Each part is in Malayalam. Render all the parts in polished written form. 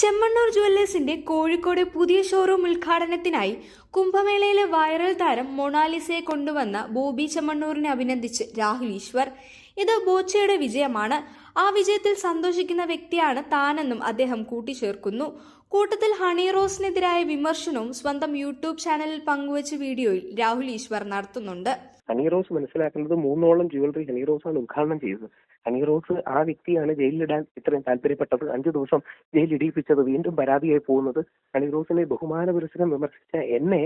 ചെമ്മണ്ണൂർ ജുവല്ലേഴ്സിന്റെ കോഴിക്കോട് പുതിയ ഷോറൂം ഉദ്ഘാടനത്തിനായി കുംഭമേളയിലെ വൈറൽ താരം മൊണാലിസയെ കൊണ്ടുവന്ന ബോബി ചെമ്മണ്ണൂരിനെ അഭിനന്ദിച്ച് രാഹുൽ ഈശ്വർ. ഇത് ബോച്ചയുടെ വിജയമാണ്. ആ വിജയത്തിൽ സന്തോഷിക്കുന്ന വ്യക്തിയാണ് താനെന്നും അദ്ദേഹം കൂട്ടിച്ചേർക്കുന്നു. കൂട്ടത്തിൽ ഹണി റോസിനെതിരായ വിമർശനവും സ്വന്തം യൂട്യൂബ് ചാനലിൽ പങ്കുവച്ച വീഡിയോയിൽ രാഹുൽ ഈശ്വർ നടത്തുന്നുണ്ട്. ഹണി റോസ് മനസ്സിലാക്കുന്നത് 3ഓളം ജ്വല്ലറി ഹണി റോസാണ് ഉദ്ഘാടനം ചെയ്തത്. ഹണി റോസ് ആ വ്യക്തിയാണ് ജയിലിലിടാൻ ഇത്രയും താല്പര്യപ്പെട്ടത്, 5 ദിവസം ജയിലിടിപ്പിച്ചത്, വീണ്ടും പരാതിയായി പോകുന്നത്. ഹണി റോസിനെ ബഹുമാന പുരസ്സരം വിമർശിച്ച എന്നെ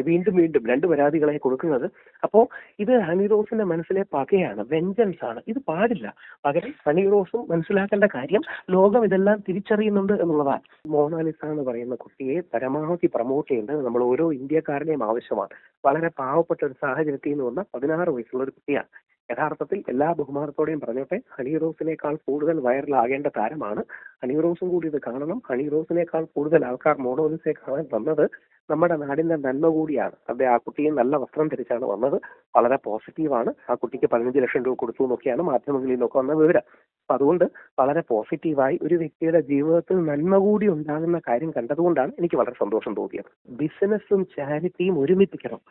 വീണ്ടും 2 പരാതികളെ കൊടുക്കുന്നത്. അപ്പോ ഇത് ഹണി റോസിന്റെ മനസ്സിലെ പകയാണ്, വെഞ്ചൻസ് ആണ്. ഇത് പാടില്ല. പകരം ഹണി റോസും മനസ്സിലാക്കേണ്ട കാര്യം ലോകം ഇതെല്ലാം തിരിച്ചറിയുന്നുണ്ട് എന്നുള്ളതാണ്. മോണാലിസ എന്ന് പറയുന്ന കുട്ടിയെ പരമാവധി പ്രൊമോട്ട് ചെയ്യേണ്ടത് നമ്മൾ ഓരോ ഇന്ത്യക്കാരനെയും ആവശ്യമാണ്. വളരെ പാവപ്പെട്ട ഒരു സാഹചര്യത്തിൽ നിന്ന് വന്ന 16 വയസ്സുള്ള ഒരു കുട്ടിയാണ്. യഥാർത്ഥത്തിൽ എല്ലാ ബഹുമാനത്തോടെയും പറഞ്ഞോട്ടെ, ഹണി റോസിനേക്കാൾ കൂടുതൽ വൈറലാകേണ്ട താരമാണ്. ഹണി റോസും കൂടി ഇത് കാണണം. ഹണി റോസിനേക്കാൾ കൂടുതൽ ആൾക്കാർ മോണോലിസയെ കാണാൻ വന്നത് നമ്മുടെ നാടിന്റെ നന്മ കൂടിയാണ്. ആ കുട്ടിയെ നല്ല വസ്ത്രം ധരിച്ചാണ് വന്നത്. വളരെ പോസിറ്റീവാണ്. ആ കുട്ടിക്ക് 15 ലക്ഷം രൂപ കൊടുത്തു എന്നൊക്കെയാണ് മാധ്യമങ്ങളിൽ നിന്നൊക്കെ വന്ന വിവരം. അപ്പൊ അതുകൊണ്ട് വളരെ പോസിറ്റീവായി ഒരു വ്യക്തിയുടെ ജീവിതത്തിൽ നന്മ കൂടി ഉണ്ടാകുന്ന കാര്യം കണ്ടതുകൊണ്ടാണ് എനിക്ക് വളരെ സന്തോഷം തോന്നിയത്. ബിസിനസ്സും ചാരിറ്റിയും ഒരുമിപ്പിക്കണം.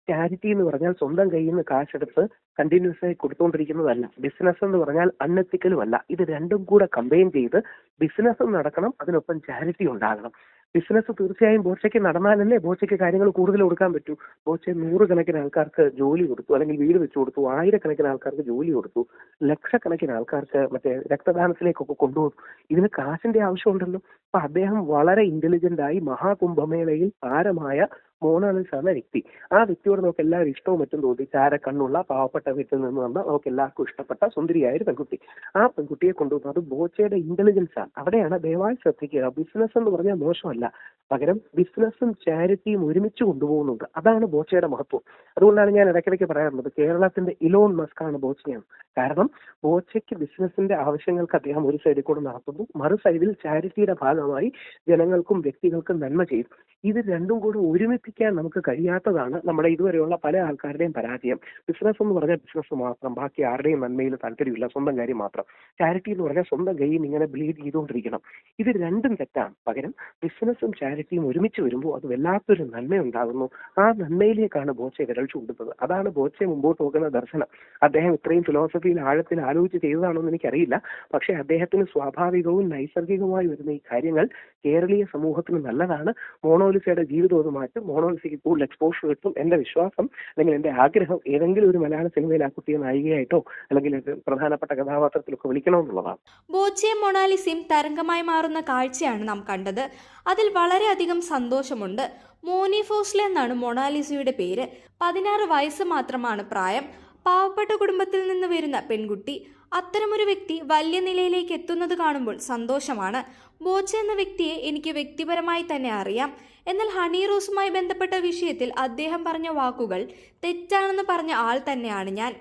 ചാരിറ്റി എന്ന് പറഞ്ഞാൽ സ്വന്തം കയ്യിൽ നിന്ന് കാശെടുത്ത് കണ്ടിന്യൂസ് ആയി കൊടുത്തുകൊണ്ടിരിക്കുന്നതല്ല. ബിസിനസ് എന്ന് പറഞ്ഞാൽ അൺഎത്തിക്കലുമല്ല. ഇത് രണ്ടും കൂടെ കമ്പൈൻ ചെയ്ത് ബിസിനസ്സും നടക്കണം, അതിനൊപ്പം ചാരിറ്റി ഉണ്ടാകണം. ബിസിനസ് തീർച്ചയായും ബോച്ചയ്ക്ക് നടന്നാലല്ലേ ബോച്ചയ്ക്ക് കാര്യങ്ങൾ കൂടുതൽ കൊടുക്കാൻ പറ്റൂ. ബോച്ച 100 കണക്കിന് ആൾക്കാർക്ക് ജോലി കൊടുത്തു, അല്ലെങ്കിൽ വീട് വെച്ചു കൊടുത്തു, 1000 കണക്കിന് ആൾക്കാർക്ക് ജോലി കൊടുത്തു, ലക്ഷക്കണക്കിന് ആൾക്കാർക്ക് മറ്റേ രക്തദാനത്തിലേക്കൊക്കെ കൊണ്ടുപോകും. ഇതിന് കാശിന്റെ ആവശ്യമുണ്ടല്ലോ. അപ്പൊ അദ്ദേഹം വളരെ ഇന്റലിജന്റ് ആയി മഹാകുംഭമേളയിൽ താരമായ മോണാലിസ എന്ന വ്യക്തി, ആ വ്യക്തിയോട് നമുക്ക് എല്ലാവരും ഇഷ്ടവും മറ്റും തോന്നി. ചാരക്കണ്ണുള്ള പാവപ്പെട്ട വീട്ടിൽ നിന്ന് വന്ന നമുക്ക് എല്ലാവർക്കും ഇഷ്ടപ്പെട്ട സുന്ദരിയായ ഒരു പെൺകുട്ടി. ആ പെൺകുട്ടിയെ കൊണ്ടുവന്നത് ബോച്ചയുടെ ഇന്റലിജൻസ് ആണ്. അവിടെയാണ് ദയവായി ശ്രദ്ധിക്കുക. ബിസിനസ് എന്ന് പറഞ്ഞാൽ മോശമല്ല, പകരം ബിസിനസ്സും ചാരിറ്റിയും ഒരുമിച്ച് കൊണ്ടുപോകുന്നുണ്ട്. അതാണ് ബോച്ചയുടെ മഹത്വം. അതുകൊണ്ടാണ് ഞാൻ ഇടയ്ക്കിടയ്ക്ക് പറയാറുള്ളത്, കേരളത്തിന്റെ ഇലോൺ മസ്ക് ആണ് ബോച്ചയാണ്. കാരണം ബോച്ചയ്ക്ക് ബിസിനസിന്റെ ആവശ്യങ്ങൾക്ക് അദ്ദേഹം ഒരു സൈഡിൽ കൂടെ നടത്തുന്നു, മറു സൈഡിൽ ചാരിറ്റിയുടെ ഭാഗമായി ജനങ്ങൾക്കും വ്യക്തികൾക്കും നന്മ ചെയ്യും. ഇത് രണ്ടും കൂടെ ഒരുമിപ്പിക്കാൻ നമുക്ക് കഴിയാത്തതാണ് നമ്മുടെ ഇതുവരെയുള്ള പല ആൾക്കാരുടെയും പരാജയം. ബിസിനസ് എന്ന് പറഞ്ഞാൽ ബിസിനസ് മാത്രം, ബാക്കി ആരുടെയും നന്മയിൽ താല്പര്യമില്ല, സ്വന്തം കാര്യം മാത്രം. ചാരിറ്റി എന്ന് പറഞ്ഞാൽ സ്വന്തം കയ്യിൽ ഇങ്ങനെ ബ്ലീഡ് ചെയ്തുകൊണ്ടിരിക്കണം. ഇത് രണ്ടും തെറ്റാണ്. പകരം ബിസിനസ്സും ചാരിറ്റിയും ഒരുമിച്ച് വരുമ്പോൾ അത് വല്ലാത്തൊരു നന്മ ഉണ്ടാകുന്നു. ആ നന്മയിലേക്കാണ് ബോച്ച വിരൽ ചൂണ്ടുന്നത്. അതാണ് ബോച്ചയെ മുമ്പോട്ട് പോകുന്ന ദർശനം. അദ്ദേഹം ഇത്രയും ഫിലോസഫിയിൽ ആഴത്തിൽ ആലോചിച്ച് ചെയ്തതാണോ എന്ന് എനിക്കറിയില്ല. പക്ഷെ അദ്ദേഹത്തിന് സ്വാഭാവികവും നൈസർഗികവുമായി വരുന്ന ഈ കാര്യങ്ങൾ കേരളീയ സമൂഹത്തിന് നല്ലതാണ്. മോണോലിസയുടെ ജീവിതം അത് മാറ്റും. മോണോലിസയ്ക്ക് കൂടുതൽ എക്സ്പോഷർ കിട്ടും. എന്റെ വിശ്വാസം, അല്ലെങ്കിൽ എന്റെ ആഗ്രഹം, ഏതെങ്കിലും ഒരു മലയാള സിനിമയിൽ ആ കുട്ടിയെ നായികയായിട്ടോ അല്ലെങ്കിൽ പ്രധാനപ്പെട്ട കഥാപാത്രത്തിലൊക്കെ വിളിക്കണമെന്നുള്ളതാണ്. ബോച്ചയും മൊണാലിസയും തരംഗമായി മാറുന്ന കാഴ്ചയാണ് നാം കണ്ടത്. അതിൽ വളരെയധികം സന്തോഷമുണ്ട്. മോനി ഫോസ്ലെ എന്നാണ് മൊണാലിസയുടെ പേര്. 16 വയസ്സ് മാത്രമാണ് പ്രായം. പാവപ്പെട്ട കുടുംബത്തിൽ നിന്ന് വരുന്ന പെൺകുട്ടി. അത്തരമൊരു വ്യക്തി വലിയ നിലയിലേക്ക് എത്തുന്നത് കാണുമ്പോൾ സന്തോഷമാണ്. ബോച്ച എന്ന വ്യക്തിയെ എനിക്ക് വ്യക്തിപരമായി തന്നെ അറിയാം. എന്നാൽ ഹണി റോസുമായി ബന്ധപ്പെട്ട വിഷയത്തിൽ അദ്ദേഹം പറഞ്ഞ വാക്കുകൾ തെറ്റാണെന്ന് പറഞ്ഞ ആൾ തന്നെയാണ് ഞാൻ.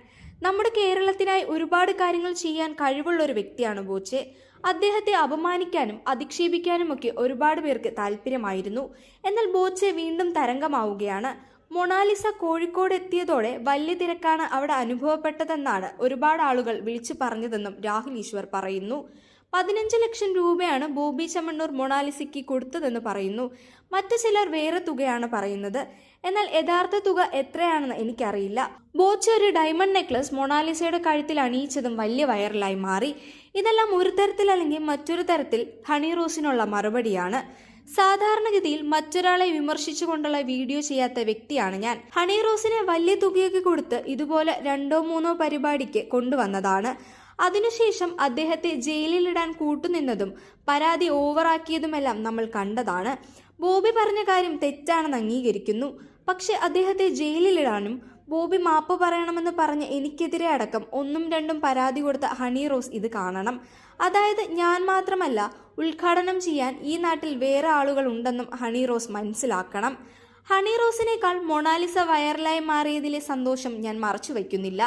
നമ്മുടെ കേരളത്തിനായി ഒരുപാട് കാര്യങ്ങൾ ചെയ്യാൻ കഴിവുള്ള ഒരു വ്യക്തിയാണ് ബോച്ചെ. അദ്ദേഹത്തെ അപമാനിക്കാനും അധിക്ഷേപിക്കാനുമൊക്കെ ഒരുപാട് പേർക്ക് താല്പര്യമായിരുന്നു. എന്നാൽ ബോച്ചെ വീണ്ടും തരംഗമാവുകയാണ്. മൊണാലിസ കോഴിക്കോട് എത്തിയതോടെ വലിയ തിരക്കാണ് അവിടെ അനുഭവപ്പെട്ടതെന്നാണ് ഒരുപാട് ആളുകൾ വിളിച്ചു പറഞ്ഞതെന്നും രാഹുൽ ഈശ്വർ പറയുന്നു. 15 ലക്ഷം രൂപയാണ് ബോബി ചെമ്മണ്ണൂർ മൊണാലിസയ്ക്ക് കൊടുത്തതെന്ന് പറയുന്നു. മറ്റു ചിലർ വേറെ തുകയാണ് പറയുന്നത്. എന്നാൽ യഥാർത്ഥ തുക എത്രയാണെന്ന് എനിക്കറിയില്ല. ബോച്ച ഒരു ഡയമണ്ട് നെക്ലസ് മൊണാലിസയുടെ കഴുത്തിൽ അണിയിച്ചതും വലിയ വൈറലായി മാറി. ഇതെല്ലാം ഒരു തരത്തിൽ അല്ലെങ്കിൽ മറ്റൊരു തരത്തിൽ ഹണി റോസിനുള്ള മറുപടിയാണ്. സാധാരണഗതിയിൽ മറ്റൊരാളെ വിമർശിച്ചുകൊണ്ടുള്ള വീഡിയോ ചെയ്യാത്ത വ്യക്തിയാണ് ഞാൻ. ഹണി റോസിനെ വലിയ തുകയൊക്കെ കൊടുത്ത് ഇതുപോലെ 2-3 പരിപാടിക്ക് കൊണ്ടുവന്നതാണ്. അതിനുശേഷം അദ്ദേഹത്തെ ജയിലിലിടാൻ കൂട്ടുനിന്നതും പരാതി ഓവറാക്കിയതുമെല്ലാം നമ്മൾ കണ്ടതാണ്. ബോബി പറഞ്ഞ കാര്യം തെറ്റാണെന്ന് അംഗീകരിക്കുന്നു. പക്ഷെ അദ്ദേഹത്തെ ജയിലിലിടാനും ബോബി മാപ്പ് പറയണമെന്ന് പറഞ്ഞ് എനിക്കെതിരെ അടക്കം 1-2 പരാതി കൊടുത്ത ഹണി റോസ് ഇത് കാണണം. അതായത് ഞാൻ മാത്രമല്ല, ഉദ്ഘാടനം ചെയ്യാൻ ഈ നാട്ടിൽ വേറെ ആളുകൾ ഉണ്ടെന്നും ഹണി റോസ് മനസ്സിലാക്കണം. ഹണി റോസിനേക്കാൾ മൊണാലിസ വൈറലായി മാറിയതിലെ സന്തോഷം ഞാൻ മറച്ചു വയ്ക്കുന്നില്ല.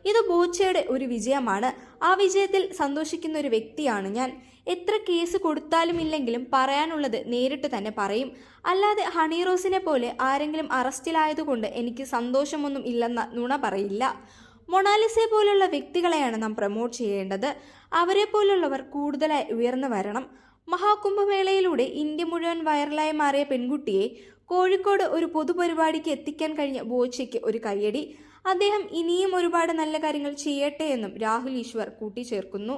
ഇത് ബോച്ചയുടെ ഒരു വിജയമാണ്. ആ വിജയത്തിൽ സന്തോഷിക്കുന്ന ഒരു വ്യക്തിയാണ് ഞാൻ. എത്ര കേസ് കൊടുത്താലും ഇല്ലെങ്കിലും പറയാനുള്ളത് നേരിട്ട് തന്നെ പറയും. അല്ലാതെ ഹണി റോസിനെ പോലെ ആരെങ്കിലും അറസ്റ്റിലായതുകൊണ്ട് എനിക്ക് സന്തോഷമൊന്നും ഇല്ലെന്ന നുണ പറയില്ല. മൊണാലിസയെ പോലുള്ള വ്യക്തികളെയാണ് നാം പ്രൊമോട്ട് ചെയ്യേണ്ടത്. അവരെ പോലുള്ളവർ കൂടുതലായി ഉയർന്നു വരണം. മഹാകുംഭമേളയിലൂടെ ഇന്ത്യ മുഴുവൻ വൈറലായി മാറിയ പെൺകുട്ടിയെ കോഴിക്കോട് ഒരു പൊതുപരിപാടിക്ക് എത്തിക്കാൻ കഴിഞ്ഞ ബോച്ചയ്ക്ക് ഒരു കയ്യടി. അദ്ദേഹം ഇനിയും ഒരുപാട് നല്ല കാര്യങ്ങൾ ചെയ്യട്ടെ എന്നും രാഹുൽ ഈശ്വർ കൂട്ടിച്ചേർക്കുന്നു.